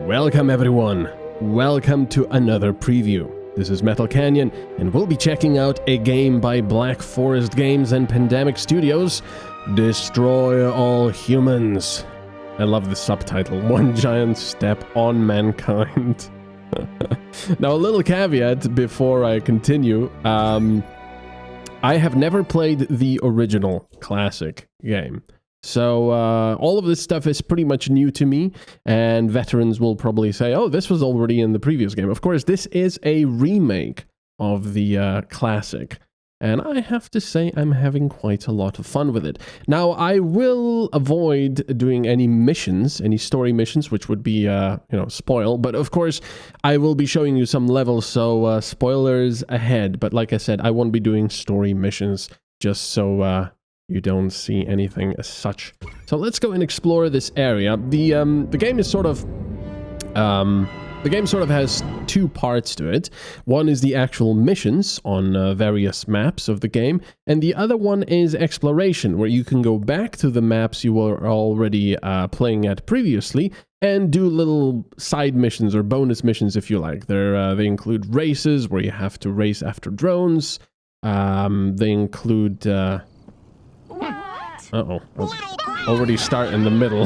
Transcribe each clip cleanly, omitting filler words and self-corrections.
Welcome everyone, welcome to another preview. This is MetalCanyon, and we'll be checking out a game by Black Forest Games and Pandemic Studios, Destroy All Humans. I love the subtitle, One Giant Step on Mankind. Now a little caveat before I continue, I have never played the original classic game. So all of this stuff is pretty much new to me, and veterans will probably say, oh, this was already in the previous game. Of course, this is a remake of the classic, and I have to say I'm having quite a lot of fun with it. Now, I will avoid doing any missions, any story missions, which would be, spoil, but of course, I will be showing you some levels, so spoilers ahead. But like I said, I won't be doing story missions, just so you don't see anything as such. So let's go and explore this area. The game is sort of has two parts to it. One is the actual missions on various maps of the game, and the other one is exploration, where you can go back to the maps you were already playing at previously and do little side missions or bonus missions if you like. They include races where you have to race after drones. They include already start in the middle.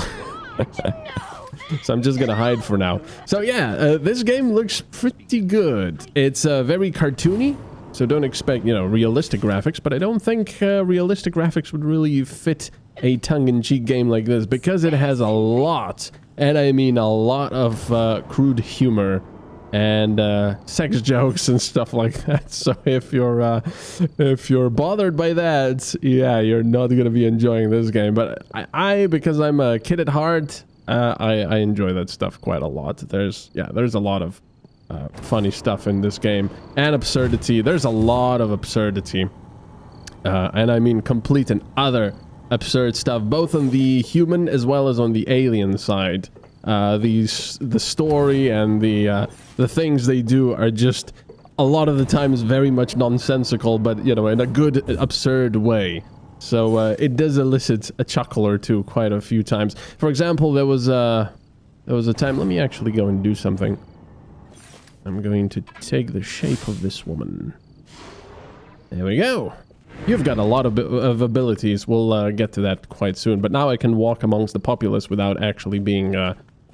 So I'm just gonna hide for now. So yeah, this game looks pretty good. It's very cartoony, so don't expect, realistic graphics, but I don't think realistic graphics would really fit a tongue-in-cheek game like this, because it has a lot, and I mean a lot of crude humor and sex jokes and stuff like that. So if you're bothered by that, yeah, you're not gonna be enjoying this game. But I because I'm a kid at heart, I enjoy that stuff quite a lot. There's a lot of funny stuff in this game, and absurdity. There's a lot of absurdity, and I mean complete and utter absurd stuff, both on the human as well as on the alien side. The story and the things they do are just a lot of the times very much nonsensical, but in a good absurd way. So it does elicit a chuckle or two quite a few times. For example, there was a time. Let me actually go and do something. I'm going to take the shape of this woman. There we go. You've got a lot of abilities. We'll get to that quite soon. But now I can walk amongst the populace without actually being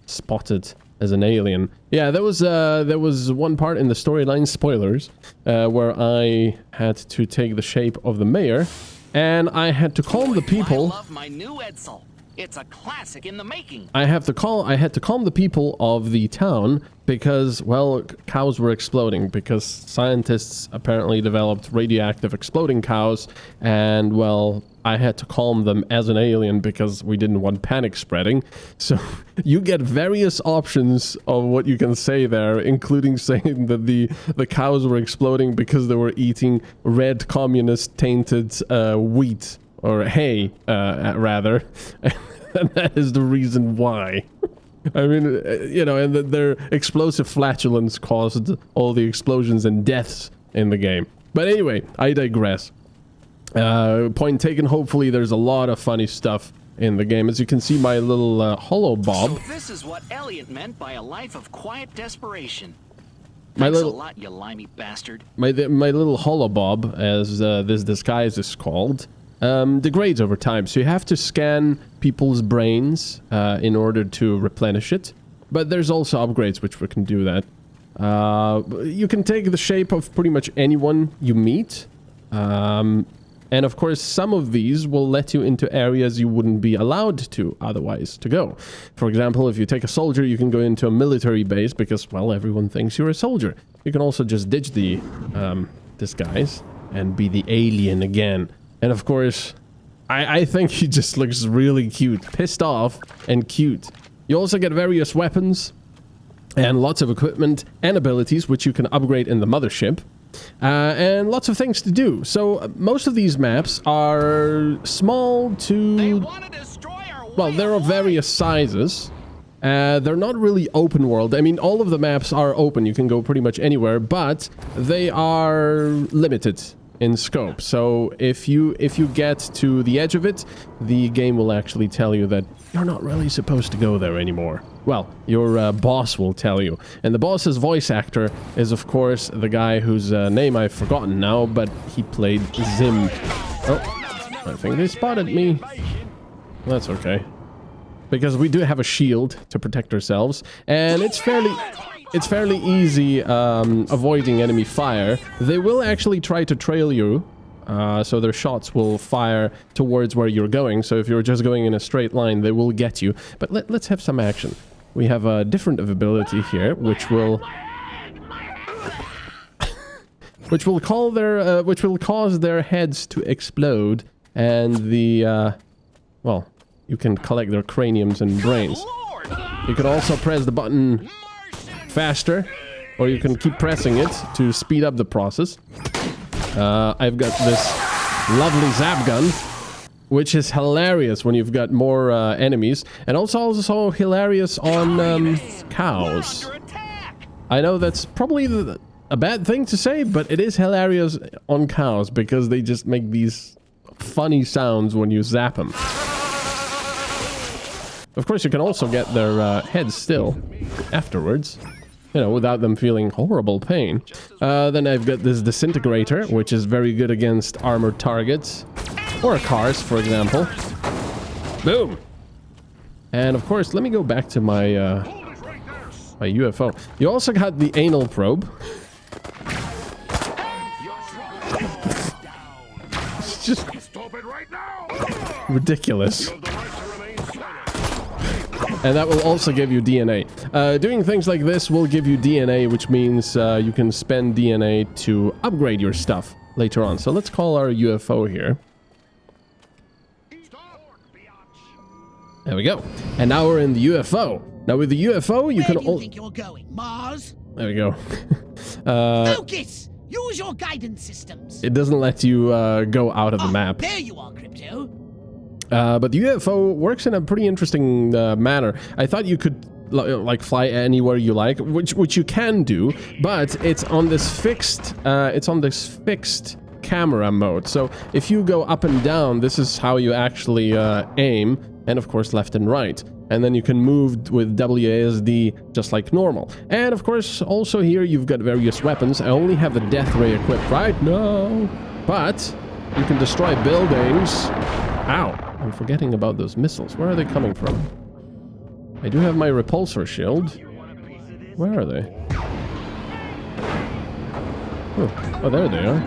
spotted as an alien. Yeah, there was one part in the storyline, spoilers, where I had to take the shape of the mayor, and I had to calm the people. I love my new Edsel. It's a classic in the making. I had to calm the people of the town because, well, cows were exploding, because scientists apparently developed radioactive exploding cows, and, well, I had to calm them as an alien because we didn't want panic spreading. So you get various options of what you can say there, including saying that the cows were exploding because they were eating red communist-tainted wheat. Or hay, rather. And that is the reason why. I mean, and their explosive flatulence caused all the explosions and deaths in the game. But anyway, I digress. Point taken. Hopefully there's a lot of funny stuff in the game. As you can see, my little hollow bob. So this is what Elliot meant by a life of quiet desperation. My Thanks little, a lot, you limey bastard. My little hollow bob, as this disguise is called, degrades over time, so you have to scan people's brains in order to replenish it. But there's also upgrades which we can do that. You can take the shape of pretty much anyone you meet, and of course some of these will let you into areas you wouldn't be allowed to otherwise to go. For example, if you take a soldier, you can go into a military base because, well, everyone thinks you're a soldier. You can also just ditch the disguise and be the alien again. And of course, I think he just looks really cute. Pissed off and cute. You also get various weapons and lots of equipment and abilities, which you can upgrade in the mothership. And lots of things to do. So most of these maps are small to... Well, they're of various sizes. They're not really open world. I mean, all of the maps are open. You can go pretty much anywhere, but they are limited. in scope. So if you get to the edge of it, the game will actually tell you that you're not really supposed to go there anymore. Well, your boss will tell you. And the boss's voice actor is, of course, the guy whose name I've forgotten now, but he played Zim. Oh, I think they spotted me. That's okay. Because we do have a shield to protect ourselves, and it's fairly easy avoiding enemy fire. They will actually try to trail you, so their shots will fire towards where you're going. So if you're just going in a straight line, they will get you. But let's have some action. We have a different ability here, which will cause their heads to explode, and the well, you can collect their craniums and brains. You can also press the button faster, or you can keep pressing it to speed up the process. I've got this lovely zap gun, which is hilarious when you've got more enemies, and also hilarious on cows. I know that's probably a bad thing to say, but it is hilarious on cows because they just make these funny sounds when you zap them. Of course, you can also get their heads still afterwards, you know, without them feeling horrible pain. Then I've got this disintegrator, which is very good against armored targets, or cars, for example. Boom! And of course, let me go back to my my UFO. You also got the anal probe. It's just ridiculous. And that will also give you DNA. Doing things like this will give you DNA, which means you can spend DNA to upgrade your stuff later on. So let's call our UFO here. There we go. And now we're in the UFO. Now with the UFO, you can... Where do you think you're going? Mars? There we go. Focus! Use your guidance systems. It doesn't let you go out of the map. There you are, Crypto. But the UFO works in a pretty interesting manner. I thought you could like fly anywhere you like, which you can do, but it's on this fixed camera mode. So if you go up and down, this is how you actually aim, and of course left and right. And then you can move with WASD just like normal. And of course, also here you've got various weapons. I only have the death ray equipped right now, but you can destroy buildings. Ow, I'm forgetting about those missiles. Where are they coming from? I do have my repulsor shield. Where are they? Oh, there they are.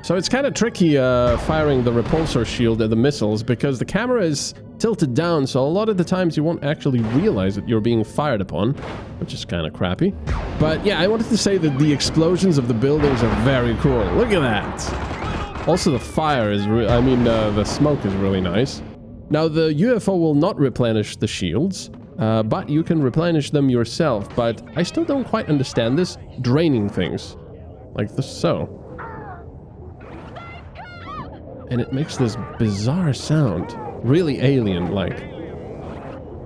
So it's kind of tricky firing the repulsor shield at the missiles because the camera is tilted down, so a lot of the times you won't actually realize that you're being fired upon, which is kind of crappy. But yeah, I wanted to say that the explosions of the buildings are very cool. Look at that! Also the fire is the smoke is really nice. Now the UFO will not replenish the shields, but you can replenish them yourself, but I still don't quite understand this draining things. Like this so. And it makes this bizarre sound. Really alien-like.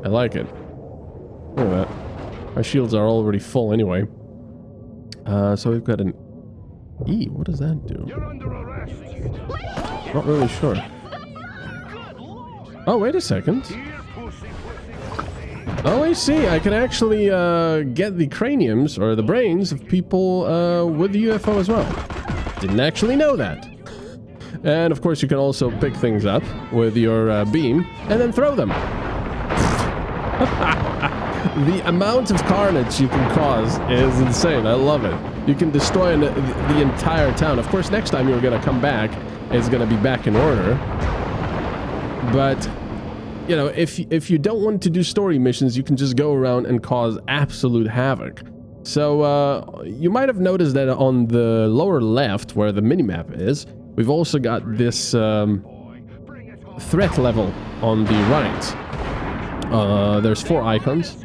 I like it. Look at that. My shields are already full anyway. So we've got an... E, what does that do? Not really sure. Oh, wait a second. Oh, I see. I can actually get the craniums, or the brains, of people with the UFO as well. Didn't actually know that. And of course you can also pick things up with your beam and then throw them. The amount of carnage you can cause is insane. I love it. You can destroy the entire town. Of course, next time you're going to come back, it's going to be back in order. But, you know, if you don't want to do story missions, you can just go around and cause absolute havoc. So, you might have noticed that on the lower left, where the minimap is, we've also got this threat level on the right. There's 4 icons.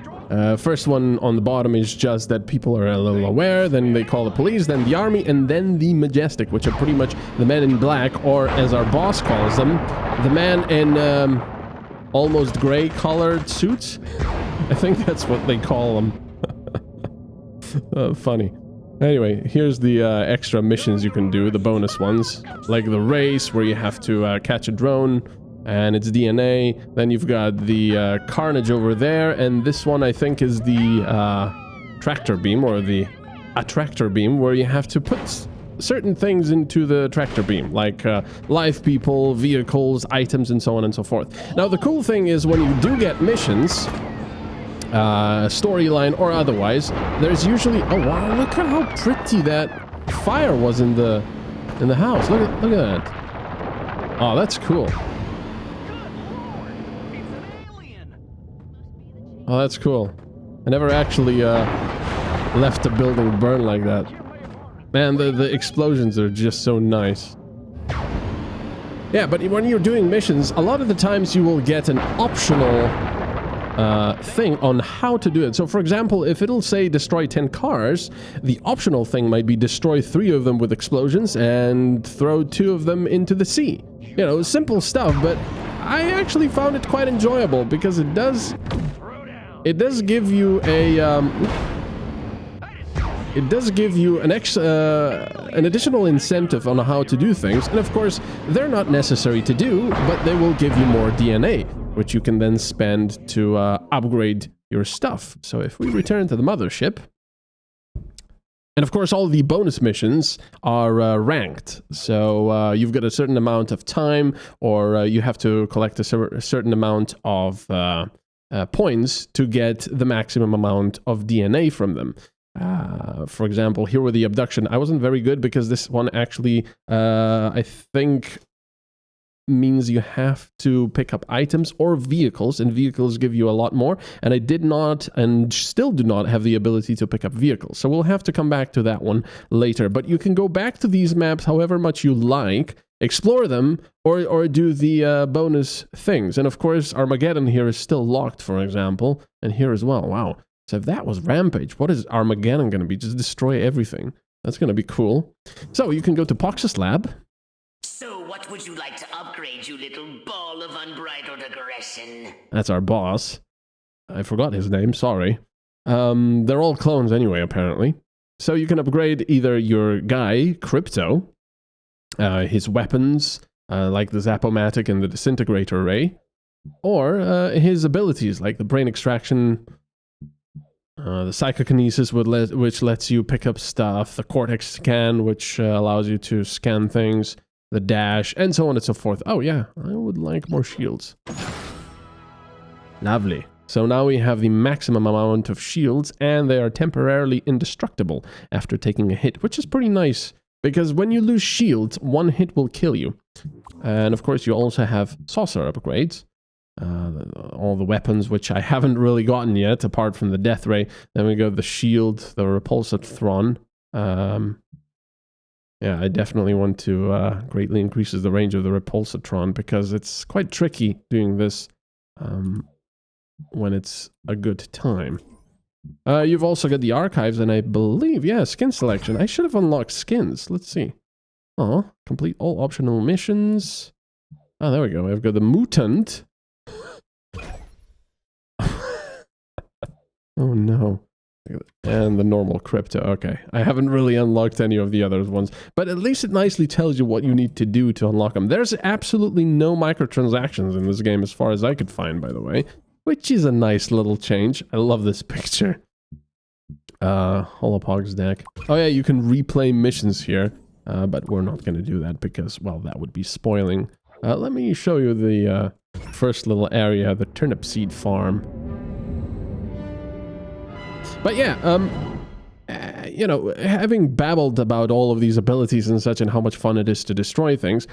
First one on the bottom is just that people are a little aware, then they call the police, then the army, and then the Majestic, which are pretty much the men in black, or as our boss calls them, the man in almost gray colored suits. I think that's what they call them. Funny. Anyway, here's the extra missions you can do, the bonus ones. Like the race, where you have to catch a drone, and it's DNA. Then you've got the carnage over there, and this one I think is the tractor beam, or the attractor beam, where you have to put certain things into the tractor beam, like live people, vehicles, items, and so on and so forth. Now, the cool thing is when you do get missions, storyline or otherwise, there's usually... Oh wow, look at how pretty that fire was in the house. Look at that. Oh, that's cool. Oh, that's cool. I never actually left a building burn like that. Man, the explosions are just so nice. Yeah, but when you're doing missions, a lot of the times you will get an optional thing on how to do it. So, for example, if it'll say destroy 10 cars, the optional thing might be destroy 3 of them with explosions and throw 2 of them into the sea. You know, simple stuff, but I actually found it quite enjoyable because it does give you a an additional incentive on how to do things, and of course they're not necessary to do, but they will give you more DNA, which you can then spend to upgrade your stuff. So if we return to the mothership, and of course all the bonus missions are ranked, so you've got a certain amount of time, or you have to collect a certain amount of points to get the maximum amount of DNA from them. For example, here with the abduction, I wasn't very good because this one actually, I think, means you have to pick up items or vehicles, and vehicles give you a lot more, and I did not, and still do not, have the ability to pick up vehicles. So we'll have to come back to that one later, but you can go back to these maps however much you like, explore them, or do the bonus things. And of course, Armageddon here is still locked, for example, and here as well. Wow. So if that was Rampage, what is Armageddon going to be? Just destroy everything. That's going to be cool. So you can go to Pox's lab. So what would you like to upgrade, you little ball of unbridled aggression? That's our boss. I forgot his name, sorry. They're all clones anyway, apparently. So you can upgrade either your guy, Crypto, his weapons, like the Zap-O-Matic and the Disintegrator Ray, or his abilities, like the Brain Extraction, the Psychokinesis, which lets you pick up stuff, the Cortex Scan, which allows you to scan things, the Dash, and so on and so forth. Oh yeah, I would like more shields. Lovely. So now we have the maximum amount of shields, and they are temporarily indestructible after taking a hit, which is pretty nice, because when you lose shields, 1 hit will kill you. And of course, you also have saucer upgrades. All the weapons, which I haven't really gotten yet, apart from the Death Ray. Then we go the shield, the Repulsatron. Yeah, I definitely want to greatly increases the range of the Repulsatron, because it's quite tricky doing this when it's a good time. You've also got the archives, and I believe, yeah, skin selection. I should have unlocked skins. Let's see. Oh, complete all optional missions. Oh, there we go. I've got the Mutant. Oh no. And the normal Crypto. Okay. I haven't really unlocked any of the other ones, but at least it nicely tells you what you need to do to unlock them. There's absolutely no microtransactions in this game as far as I could find, by the way, which is a nice little change. I love this picture. Holopog's deck. Oh yeah, you can replay missions here, but we're not going to do that because, well, that would be spoiling. Let me show you the first little area, the turnip seed farm. But yeah, you know, having babbled about all of these abilities and such and how much fun it is to destroy things,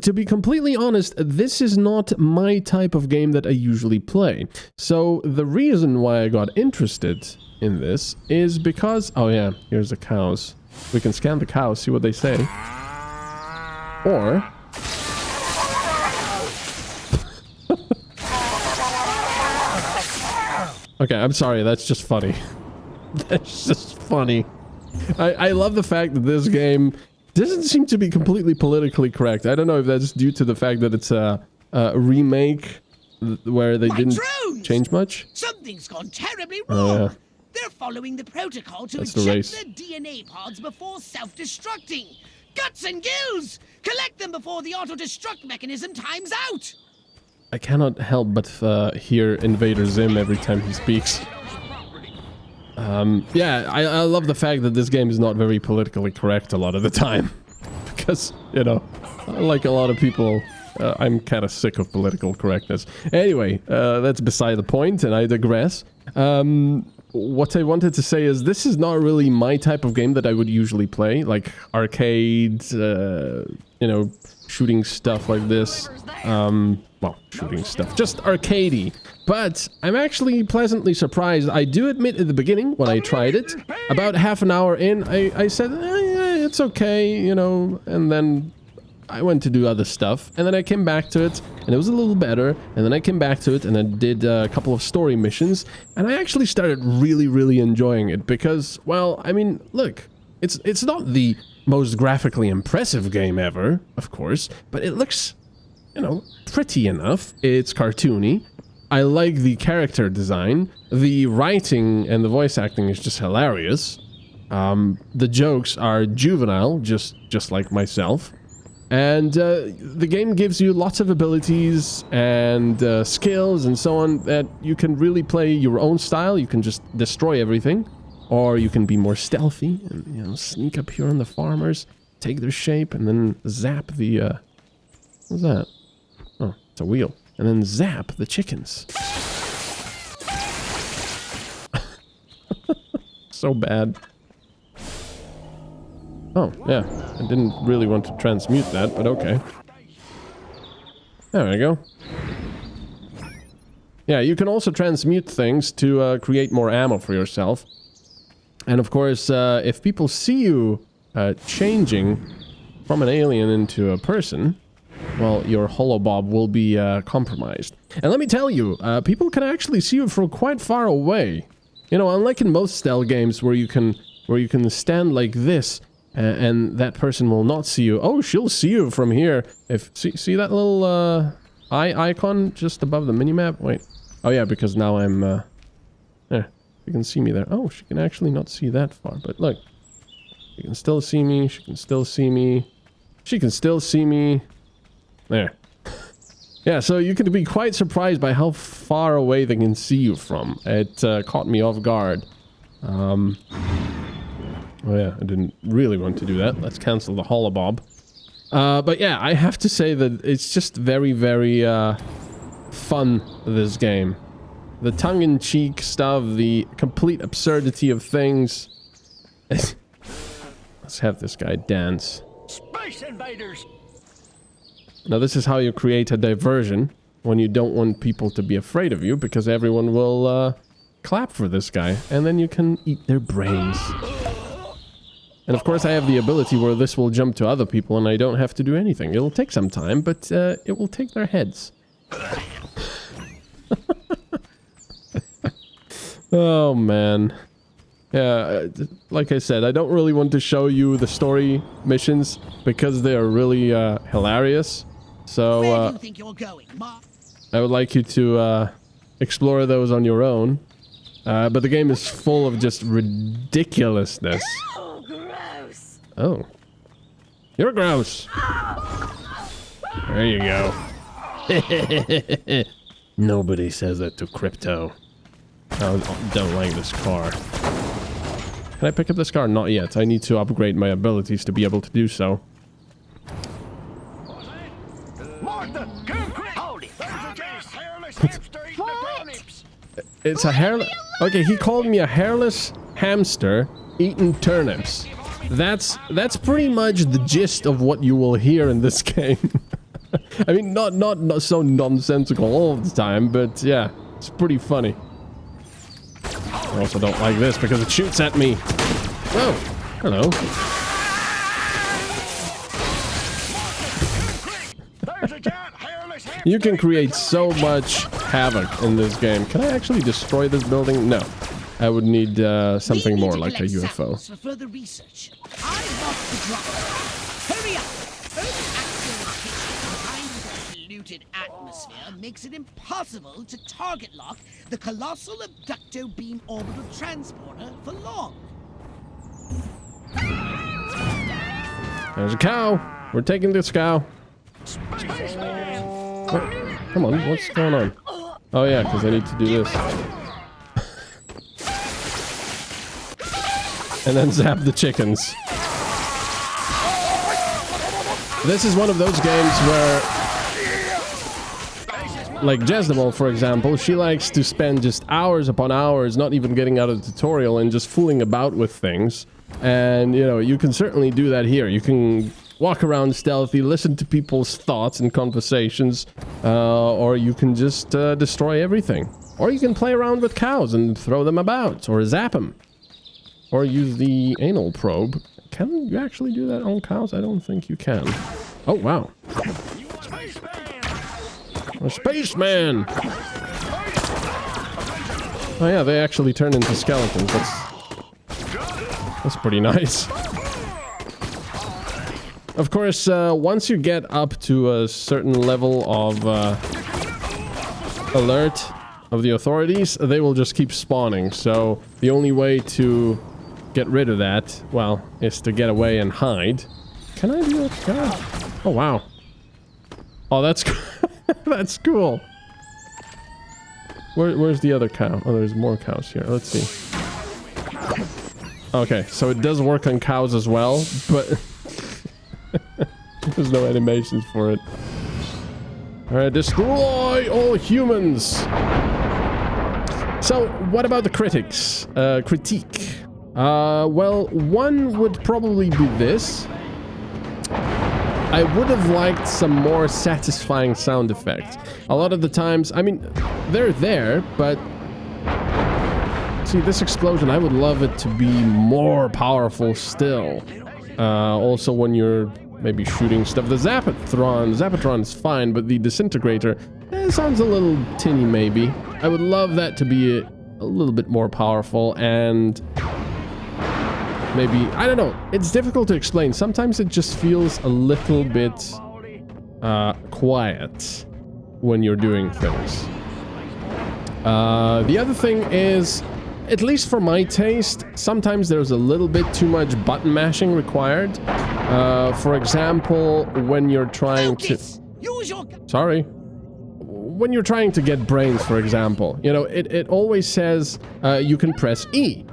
to be completely honest, this is not my type of game that I usually play. So the reason why I got interested in this is because, oh yeah, here's the cows. We can scan the cows, see what they say. Or... okay, I'm sorry, that's just funny. That's just funny. I love the fact that this game doesn't seem to be completely politically correct. I don't know if that's due to the fact that it's a remake where they didn't change much. Something's gone terribly wrong. Oh, yeah. They're following the protocol to That's the eject race. their DNA pods before self-destructing. Guts and gills! Collect them before the auto-destruct mechanism times out! I cannot help but hear Invader Zim every time he speaks. Yeah, I love the fact that this game is not very politically correct a lot of the time. Because, you know, like a lot of people, I'm kind of sick of political correctness. Anyway, that's beside the point, and I digress. What I wanted to say is this is not really my type of game that I would usually play. Like arcade, you know, shooting stuff like this. Well, shooting stuff. Just arcadey. But I'm actually pleasantly surprised. I do admit at the beginning, when I tried it, about half an hour in, I said, yeah, it's okay, you know, and then I went to do other stuff, and then I came back to it, and it was a little better, and then I came back to it, and I did a couple of story missions, and I actually started really enjoying it, because, well, I mean, look, it's not the most graphically impressive game ever, of course, but it looks, you know, pretty enough. It's cartoony. I like the character design. The writing and the voice acting is just hilarious. The jokes are juvenile, just like myself. And the game gives you lots of abilities and skills and so on that you can really play your own style. You can just destroy everything. Or you can be more stealthy and, you know, sneak up here on the farmers, take their shape, and then zap the, what's that? Oh, it's a wheel. And then zap the chickens. So bad. Oh, yeah. I didn't really want to transmute that, but okay. There we go. Yeah, you can also transmute things to create more ammo for yourself. And of course, if people see you changing from an alien into a person, well, your holobob will be compromised. And let me tell you, people can actually see you from quite far away. You know, unlike in most stealth games where you can stand like this and that person will not see you. Oh, she'll see you from here. If see that little eye icon just above the minimap? Wait. Oh yeah, because now I'm there. You can see me there. Oh, she can actually not see that far. But look, you can still see me. She can still see me. She can still see me. There. Yeah, so you can be quite surprised by how far away they can see you from. It caught me off guard. Oh yeah, I didn't really want to do that. Let's cancel the holobob. But yeah, I have to say that it's just very fun, this game. The tongue-in-cheek stuff, the complete absurdity of things. Let's have this guy dance. Space invaders! Now this is how you create a diversion when you don't want people to be afraid of you, because everyone will clap for this guy, and then you can eat their brains. And of course I have the ability where this will jump to other people and I don't have to do anything. It'll take some time, but it will take their heads. Oh man. Yeah, like I said, I don't really want to show you the story missions because they are really hilarious. So Where do you think you're going, I would like you to explore those on your own. But the game is full of just ridiculousness. Oh, gross. Oh. You're gross. There you go. Nobody says that to Crypto. I don't like this car. Can I pick up this car? Not yet. I need to upgrade my abilities to be able to do so. It's a hairless... Okay, he called me a hairless hamster eating turnips. That's pretty much the gist of what you will hear in this game. I mean, not so nonsensical all the time, but yeah, it's pretty funny. I also don't like this because it shoots at me. Oh, hello. You can create so much havoc in this game. Can I actually destroy this building? No. I would need something more like a UFO. For further research. I've lost the drop. Hurry up! Urban polluted atmosphere makes it impossible to target lock the colossal abducto beam orbital transporter for long. There's a cow. We're taking this cow. Oh, come on, what's going on? Oh yeah, because I need to do this. And then zap the chickens. This is one of those games where, like Jezebel, for example, she likes to spend just hours upon hours not even getting out of the tutorial and just fooling about with things. And, you know, you can certainly do that here. You can walk around stealthy, listen to people's thoughts and conversations, or you can just destroy everything. Or you can play around with cows and throw them about, or zap them. Or use the anal probe. Can you actually do that on cows? I don't think you can. Oh, wow. A spaceman! Oh yeah, they actually turn into skeletons. That's pretty nice. Of course, once you get up to a certain level of alert of the authorities, they will just keep spawning. So the only way to get rid of that, well, is to get away and hide. Can I do that? Can I? Oh, wow. Oh, that's that's cool. Where's the other cow? Oh, there's more cows here. Let's see. Okay, so it does work on cows as well, but there's no animations for it. Alright, destroy all humans! So, what about the critics? Critique. Well, one would probably be this. I would have liked some more satisfying sound effects. A lot of the times, I mean, they're there, but... See, this explosion, I would love it to be more powerful still. Also, when you're maybe shooting stuff. The Zapatron is fine, but the disintegrator sounds a little tinny maybe. I would love that to be a little bit more powerful, and maybe, I don't know, it's difficult to explain. Sometimes it just feels a little bit quiet when you're doing things. The other thing is, at least for my taste, sometimes there's a little bit too much button mashing required. For example, when you're trying to... Sorry. When you're trying to get brains, for example, you know, it always says you can press E.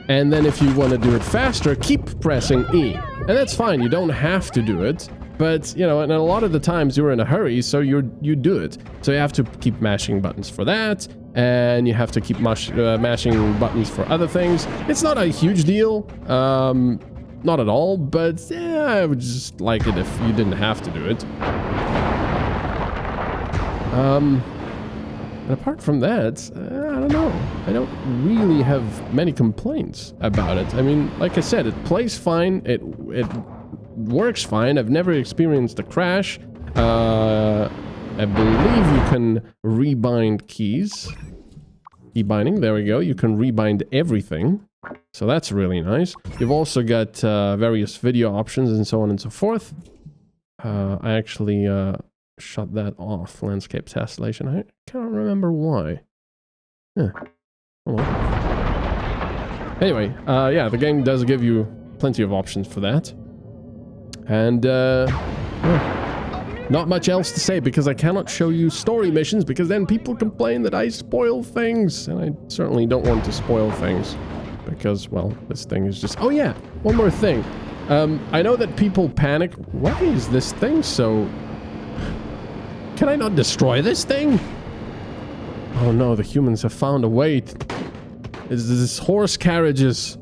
And then if you want to do it faster, keep pressing E. And that's fine, you don't have to do it. But, you know, and a lot of the times you're in a hurry, so you do it. So you have to keep mashing buttons for that. And you have to keep mashing buttons for other things. It's not a huge deal. Not at all, but yeah, I would just like it if you didn't have to do it. And apart from that, I don't know. I don't really have many complaints about it. I mean, like I said, it plays fine. It works fine. I've never experienced a crash. I believe you can rebind keys. Key binding, there we go. You can rebind everything. So that's really nice. You've also got various video options and so on and so forth. I actually shut that off, landscape tessellation. I can't remember why. Yeah. Oh well. Anyway, yeah, the game does give you plenty of options for that. And, yeah. Not much else to say because I cannot show you story missions because then people complain that I spoil things. And I certainly don't want to spoil things because, well, this thing is just... Oh yeah, one more thing. I know that people panic. Why is this thing so... Can I not destroy this thing? Oh no, the humans have found a way. It's this horse carriages.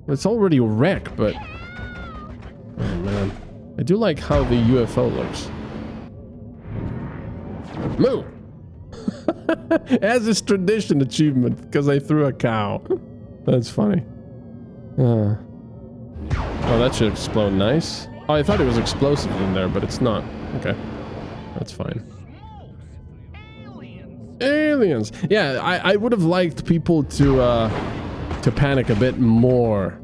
It's already a wreck, but... Oh man. I do like how the UFO looks. Moo! It has this tradition achievement because I threw a cow. That's funny. Oh, that should explode nice. Oh, I thought it was explosive in there, but it's not. Okay. That's fine. Aliens! Yeah, I would have liked people to panic a bit more.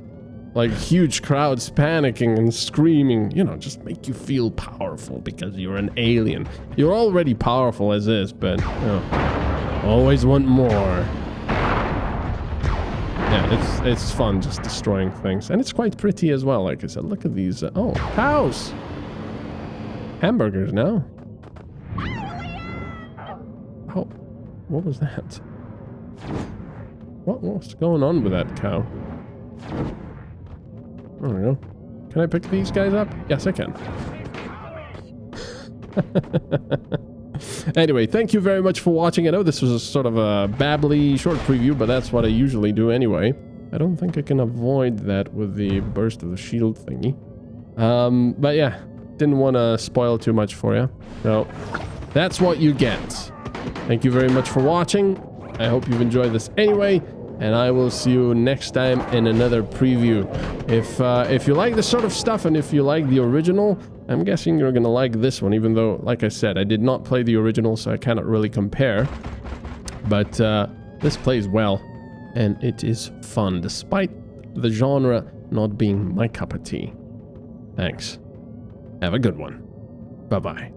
like huge crowds panicking and screaming, you know, just make you feel powerful because you're an alien. You're already powerful as is, but, you know, always want more. Yeah, it's fun just destroying things. And it's quite pretty as well, like I said. Look at these. Oh, cows! Hamburgers now. Oh, what was that? What's going on with that cow? I don't know. Can I pick these guys up? Yes, I can. Anyway, thank you very much for watching. I know this was a sort of a babbly short preview, but that's what I usually do anyway. I don't think I can avoid that with the burst of the shield thingy. But yeah, didn't want to spoil too much for you. So that's what you get. Thank you very much for watching. I hope you've enjoyed this anyway, and I will see you next time in another preview. If you like this sort of stuff and if you like the original, I'm guessing you're gonna like this one, even though, like I said, I did not play the original, so I cannot really compare. But this plays well, and it is fun, despite the genre not being my cup of tea. Thanks. Have a good one. Bye-bye.